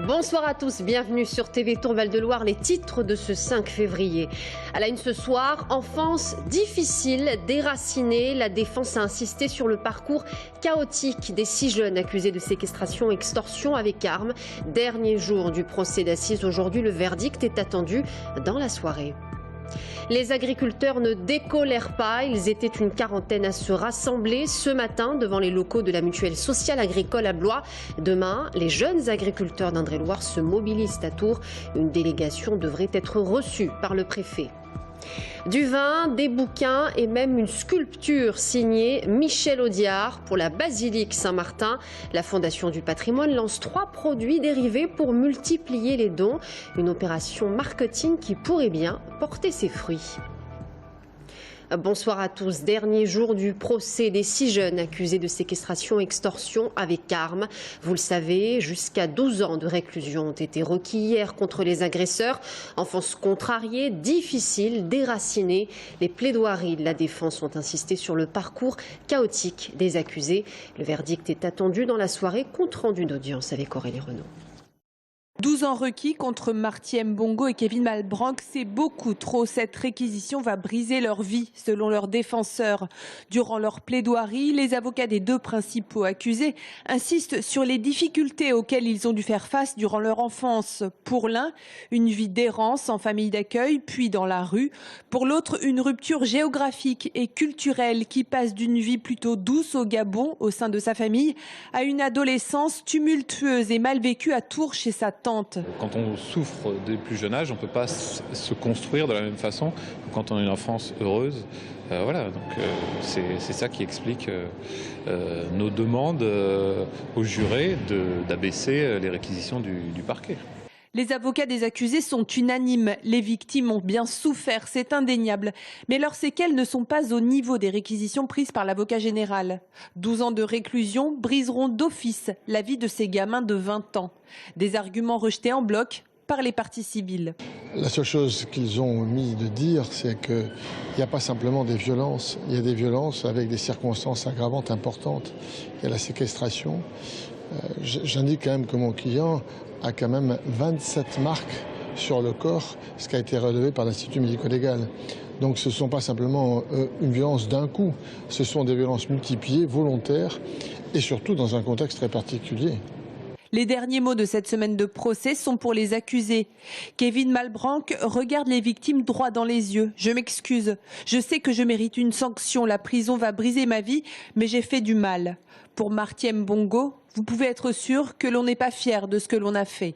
Bonsoir à tous, bienvenue sur TV Tour Val-de-Loire, les titres de ce 5 février. À la une ce soir, enfance difficile, déracinée. La défense a insisté sur le parcours chaotique des 6 jeunes accusés de séquestration et extorsion avec armes. Dernier jour du procès d'assises, aujourd'hui le verdict est attendu dans la soirée. Les agriculteurs ne décolèrent pas. Ils étaient une quarantaine à se rassembler ce matin devant les locaux de la mutuelle sociale agricole à Blois. Demain, les jeunes agriculteurs d'Indre-et-Loire se mobilisent à Tours. Une délégation devrait être reçue par le préfet. Du vin, des bouquins et même une sculpture signée Michel Audiard pour la basilique Saint-Martin. La Fondation du patrimoine lance 3 produits dérivés pour multiplier les dons. Une opération marketing qui pourrait bien porter ses fruits. Bonsoir à tous. Dernier jour du procès des 6 jeunes accusés de séquestration et extorsion avec armes. Vous le savez, jusqu'à 12 ans de réclusion ont été requis hier contre les agresseurs. Enfance contrariée, difficile, déracinée. Les plaidoiries de la défense ont insisté sur le parcours chaotique des accusés. Le verdict est attendu dans la soirée, compte rendu d'audience avec Aurélie Renaud. 12 ans requis contre Marty Mbongo et Kevin Malbranck, c'est beaucoup trop. Cette réquisition va briser leur vie, selon leurs défenseurs. Durant leur plaidoirie, les avocats des 2 principaux accusés insistent sur les difficultés auxquelles ils ont dû faire face durant leur enfance. Pour l'un, une vie d'errance en famille d'accueil, puis dans la rue. Pour l'autre, une rupture géographique et culturelle qui passe d'une vie plutôt douce au Gabon, au sein de sa famille, à une adolescence tumultueuse et mal vécue à Tours chez sa tante. Quand on souffre dès le plus jeune âge, on ne peut pas se construire de la même façon que quand on a une enfance heureuse. Voilà, donc c'est ça qui explique nos demandes aux jurés d'abaisser les réquisitions du parquet. Les avocats des accusés sont unanimes. Les victimes ont bien souffert, c'est indéniable. Mais leurs séquelles ne sont pas au niveau des réquisitions prises par l'avocat général. 12 ans de réclusion briseront d'office la vie de ces gamins de 20 ans. Des arguments rejetés en bloc par les parties civiles. La seule chose qu'ils ont omis de dire, c'est qu'il n'y a pas simplement des violences. Il y a des violences avec des circonstances aggravantes importantes. Il y a la séquestration. J'indique quand même que mon client a quand même 27 marques sur le corps, ce qui a été relevé par l'Institut médico-légal. Donc ce ne sont pas simplement une violence d'un coup, ce sont des violences multipliées, volontaires et surtout dans un contexte très particulier. Les derniers mots de cette semaine de procès sont pour les accusés. Kevin Malbranck regarde les victimes droit dans les yeux. « Je m'excuse. Je sais que je mérite une sanction. La prison va briser ma vie, mais j'ai fait du mal. » Pour Marty Mbongo, vous pouvez être sûr que l'on n'est pas fier de ce que l'on a fait.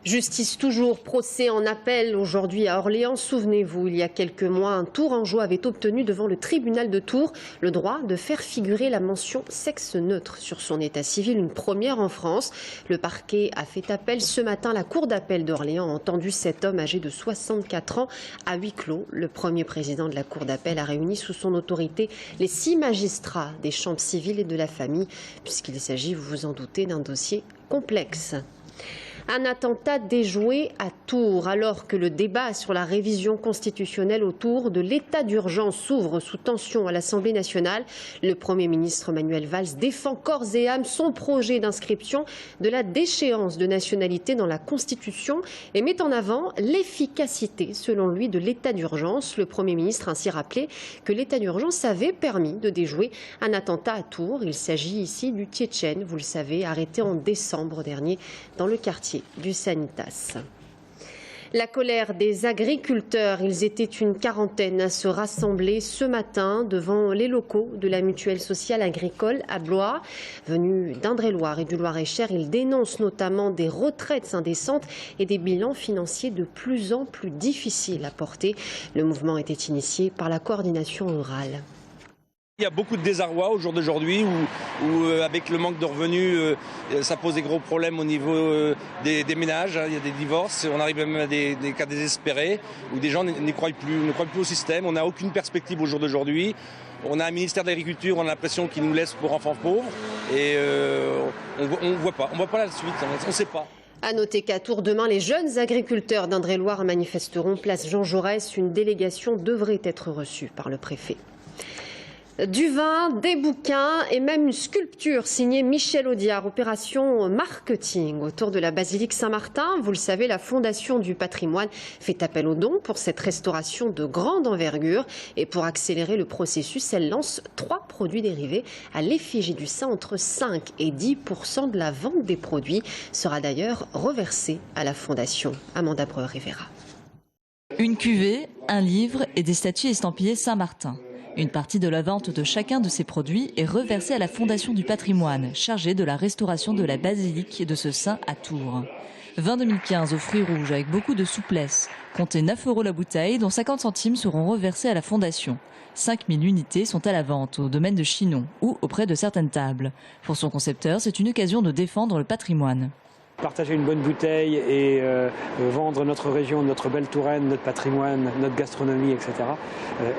Justice toujours, procès en appel aujourd'hui à Orléans. Souvenez-vous, il y a quelques mois, un Tourangeois avait obtenu devant le tribunal de Tours le droit de faire figurer la mention sexe neutre sur son état civil, une première en France. Le parquet a fait appel ce matin. La cour d'appel d'Orléans a entendu cet homme âgé de 64 ans à huis clos. Le premier président de la cour d'appel a réuni sous son autorité les 6 magistrats des chambres civiles et de la famille, puisqu'il s'agit, vous vous en doutez, d'un dossier complexe. Un attentat déjoué à Tours, alors que le débat sur la révision constitutionnelle autour de l'état d'urgence s'ouvre sous tension à l'Assemblée nationale. Le Premier ministre Manuel Valls défend corps et âme son projet d'inscription de la déchéance de nationalité dans la Constitution et met en avant l'efficacité, selon lui, de l'état d'urgence. Le Premier ministre a ainsi rappelé que l'état d'urgence avait permis de déjouer un attentat à Tours. Il s'agit ici du Tchétchène, vous le savez, arrêté en décembre dernier dans le quartier du Sanitas. La colère des agriculteurs, ils étaient une quarantaine à se rassembler ce matin devant les locaux de la mutuelle sociale agricole à Blois. Venus d'Indre-et-Loire et du Loir-et-Cher, ils dénoncent notamment des retraites indécentes et des bilans financiers de plus en plus difficiles à porter. Le mouvement était initié par la coordination rurale. Il y a beaucoup de désarroi au jour d'aujourd'hui où avec le manque de revenus, ça pose des gros problèmes au niveau des ménages. Il y a des divorces, on arrive même à des cas désespérés où des gens ne croient plus au système. On n'a aucune perspective au jour d'aujourd'hui. On a un ministère de l'Agriculture, on a l'impression qu'il nous laisse pour enfants pauvres et on ne voit pas la suite, on ne sait pas. À noter qu'à Tours, demain, les jeunes agriculteurs d'Indre-et-Loire manifesteront place Jean Jaurès. Une délégation devrait être reçue par le préfet. Du vin, des bouquins et même une sculpture signée Michel Audiard, opération marketing autour de la basilique Saint-Martin. Vous le savez, la Fondation du patrimoine fait appel aux dons pour cette restauration de grande envergure. Et pour accélérer le processus, elle lance 3 produits dérivés à l'effigie du saint. Entre 5 et 10% de la vente des produits sera d'ailleurs reversée à la Fondation. Amanda Breuer-Rivera. Une cuvée, un livre et des statues estampillées Saint-Martin. Une partie de la vente de chacun de ces produits est reversée à la Fondation du patrimoine, chargée de la restauration de la basilique de ce saint à Tours. Vin 2015 aux fruits rouges avec beaucoup de souplesse. Comptez 9 € la bouteille, dont 50 centimes seront reversés à la Fondation. 5000 unités sont à la vente au domaine de Chinon ou auprès de certaines tables. Pour son concepteur, c'est une occasion de défendre le patrimoine. Partager une bonne bouteille et vendre notre région, notre belle Touraine, notre patrimoine, notre gastronomie, etc.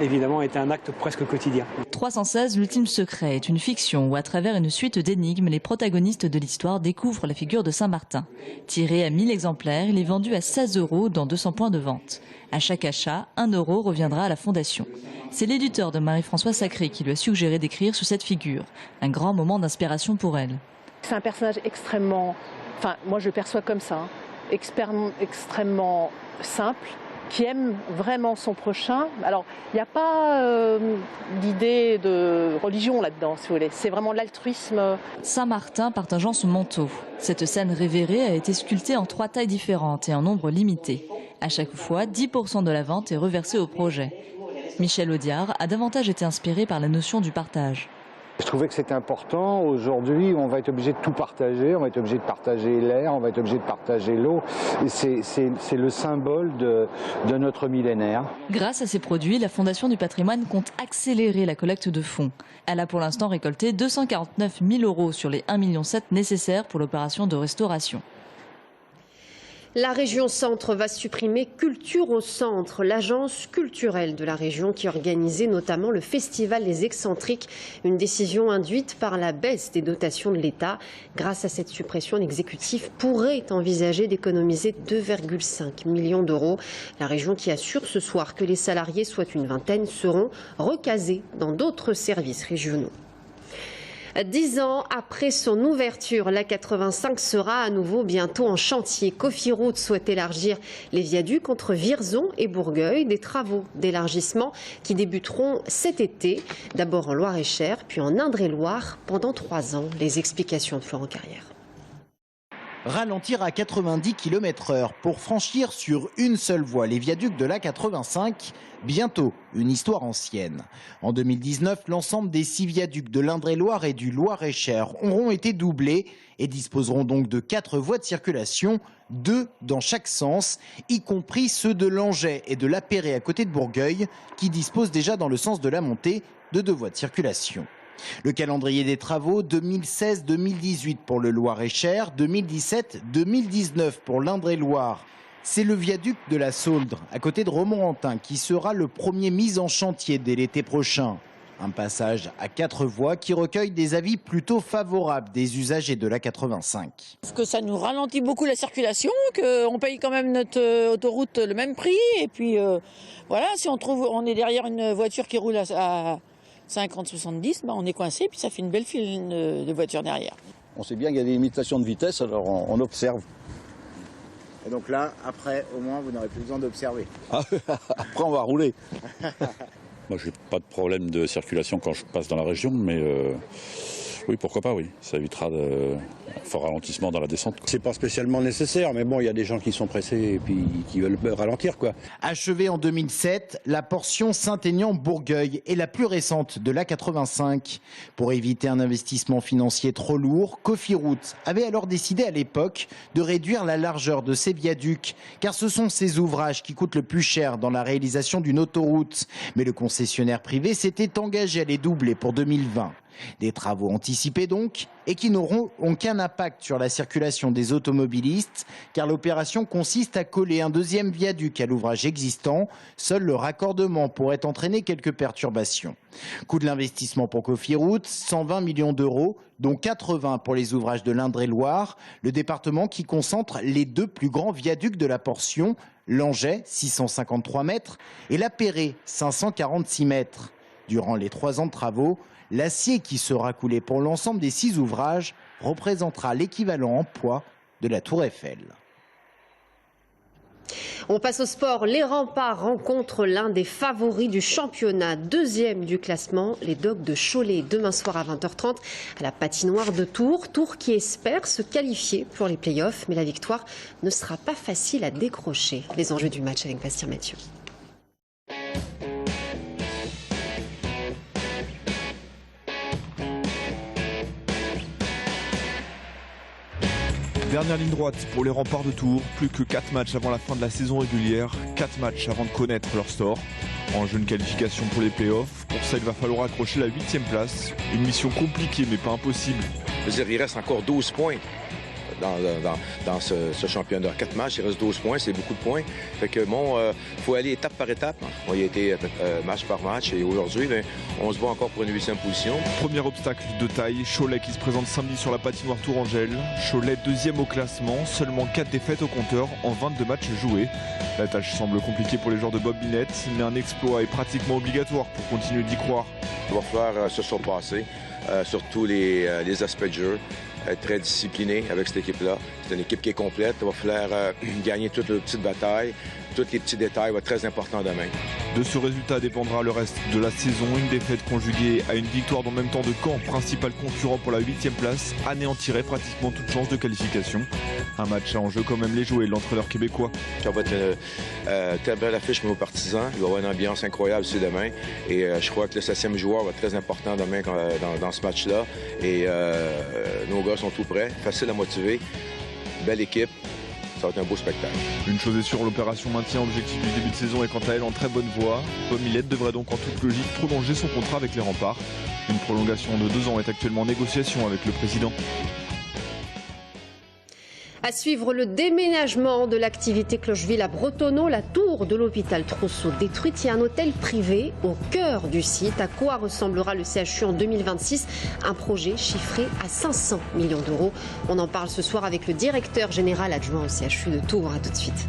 Évidemment, est un acte presque quotidien. 316, l'ultime secret est une fiction où, à travers une suite d'énigmes, les protagonistes de l'histoire découvrent la figure de Saint-Martin. Tiré à 1000 exemplaires, il est vendu à 16 € dans 200 points de vente. À chaque achat, 1 € reviendra à la Fondation. C'est l'éditeur de Marie-Françoise Sacré qui lui a suggéré d'écrire sur cette figure. Un grand moment d'inspiration pour elle. C'est un personnage extrêmement... Enfin, moi je le perçois comme ça, extrêmement simple, qui aime vraiment son prochain. Alors, il n'y a pas d'idée de religion là-dedans, si vous voulez. C'est vraiment l'altruisme. Saint-Martin partageant son manteau. Cette scène révérée a été sculptée en 3 tailles différentes et en nombre limité. À chaque fois, 10% de la vente est reversée au projet. Michel Audiard a davantage été inspiré par la notion du partage. Je trouvais que c'était important. Aujourd'hui, on va être obligé de tout partager. On va être obligé de partager l'air, on va être obligé de partager l'eau. C'est le symbole de notre millénaire. Grâce à ces produits, la Fondation du patrimoine compte accélérer la collecte de fonds. Elle a pour l'instant récolté 249 000 € sur les 1,7 million nécessaires pour l'opération de restauration. La région Centre va supprimer Culture au Centre, l'agence culturelle de la région qui organisait notamment le Festival des Excentriques. Une décision induite par la baisse des dotations de l'État. Grâce à cette suppression, l'exécutif pourrait envisager d'économiser 2,5 millions d'euros. La région qui assure ce soir que les salariés, soit une vingtaine, seront recasés dans d'autres services régionaux. 10 ans après son ouverture, l'A85 sera à nouveau bientôt en chantier. Cofiroute souhaite élargir les viaducs entre Vierzon et Bourgueil. Des travaux d'élargissement qui débuteront cet été. D'abord en Loir-et-Cher, puis en Indre-et-Loire pendant 3 ans. Les explications de Florent Carrière. Ralentir à 90 km/h pour franchir sur une seule voie les viaducs de l'A85, bientôt une histoire ancienne. En 2019, l'ensemble des 6 viaducs de l'Indre-et-Loire et du Loir-et-Cher auront été doublés et disposeront donc de 4 voies de circulation, 2 dans chaque sens, y compris ceux de Langeais et de l'Apéré à côté de Bourgueil, qui disposent déjà dans le sens de la montée de 2 voies de circulation. Le calendrier des travaux, 2016-2018 pour le Loir-et-Cher, 2017-2019 pour l'Indre-et-Loire. C'est le viaduc de la Sauldre, à côté de Romorantin, qui sera le premier mis en chantier dès l'été prochain. Un passage à 4 voies qui recueille des avis plutôt favorables des usagers de l'A85. Parce que ça nous ralentit beaucoup la circulation, qu'on paye quand même notre autoroute le même prix. Et puis voilà, si on est derrière une voiture qui roule à 50-70, on est coincé, puis ça fait une belle file de voitures derrière. On sait bien qu'il y a des limitations de vitesse, alors on observe. Et donc là, après, au moins, vous n'aurez plus besoin d'observer. Après, on va rouler. Moi, j'ai pas de problème de circulation quand je passe dans la région, mais oui, pourquoi pas, oui. Ça évitera un fort ralentissement dans la descente. C'est pas spécialement nécessaire, mais bon, il y a des gens qui sont pressés et puis qui veulent ralentir, quoi. Achevée en 2007, la portion Saint-Aignan-Bourgueil est la plus récente de l'A85. Pour éviter un investissement financier trop lourd, Cofiroute avait alors décidé à l'époque de réduire la largeur de ces viaducs, car ce sont ces ouvrages qui coûtent le plus cher dans la réalisation d'une autoroute. Mais le concessionnaire privé s'était engagé à les doubler pour 2020. Des travaux anticipés donc, et qui n'auront aucun impact sur la circulation des automobilistes, car l'opération consiste à coller un deuxième viaduc à l'ouvrage existant. Seul le raccordement pourrait entraîner quelques perturbations. Coût de l'investissement pour Cofiroute, 120 millions d'euros, dont 80 pour les ouvrages de l'Indre-et-Loire, le département qui concentre les 2 plus grands viaducs de la portion, Langeais, 653 mètres, et l'Apéré, 546 mètres. Durant les 3 ans de travaux, l'acier qui sera coulé pour l'ensemble des 6 ouvrages représentera l'équivalent en poids de la Tour Eiffel. On passe au sport. Les Remparts rencontrent l'un des favoris du championnat, 2e du classement, les Dogs de Cholet, demain soir à 20h30 à la patinoire de Tours. Tours qui espère se qualifier pour les playoffs, mais la victoire ne sera pas facile à décrocher. Les enjeux du match avec Bastien Mathieu. Dernière ligne droite pour les Remparts de Tours, plus que 4 matchs avant la fin de la saison régulière, 4 matchs avant de connaître leur sort. En jeu de qualification pour les playoffs, pour ça il va falloir accrocher la 8e place. Une mission compliquée mais pas impossible. Je veux dire, il reste encore 12 points dans ce championnat. 4 matchs, il reste 12 points, c'est beaucoup de points. Fait que bon, faut aller étape par étape. On y a été match par match et aujourd'hui, on se bat encore pour une 8e position. Premier obstacle de taille, Cholet qui se présente samedi sur la patinoire Tourangelle. Cholet 2e au classement, seulement 4 défaites au compteur en 22 matchs joués. La tâche semble compliquée pour les joueurs de Bob Binett, mais un exploit est pratiquement obligatoire pour continuer d'y croire. Il va falloir se surpasser sur tous les aspects de jeu. Être très discipliné avec cette équipe-là. C'est une équipe qui est complète. Il va falloir gagner toutes les petites batailles. Tous les petits détails vont être très importants demain. De ce résultat dépendra le reste de la saison. Une défaite conjuguée à une victoire dans le même temps de Caen, principal concurrent pour la 8e place, anéantirait pratiquement toute chance de qualification. Un match à enjeu quand même les jouets, l'entraîneur québécois. Ça va être une très belle affiche pour nos partisans. Il va y avoir une ambiance incroyable aussi demain. Et je crois que le 7e joueur va être très important demain dans ce match-là. Et nos gars sont tout prêts, faciles à motiver. Belle équipe. Ça va être un beau spectacle. Une chose est sûre, l'opération maintien objectif du début de saison est quant à elle en très bonne voie. Bob Binett devrait donc en toute logique prolonger son contrat avec les Remparts. Une prolongation de 2 ans est actuellement en négociation avec le président. À suivre le déménagement de l'activité Clocheville à Bretonneau, la tour de l'hôpital Trousseau détruite. Il y a un hôtel privé au cœur du site. À quoi ressemblera le CHU en 2026 ? Un projet chiffré à 500 millions d'euros. On en parle ce soir avec le directeur général adjoint au CHU de Tours. À tout de suite.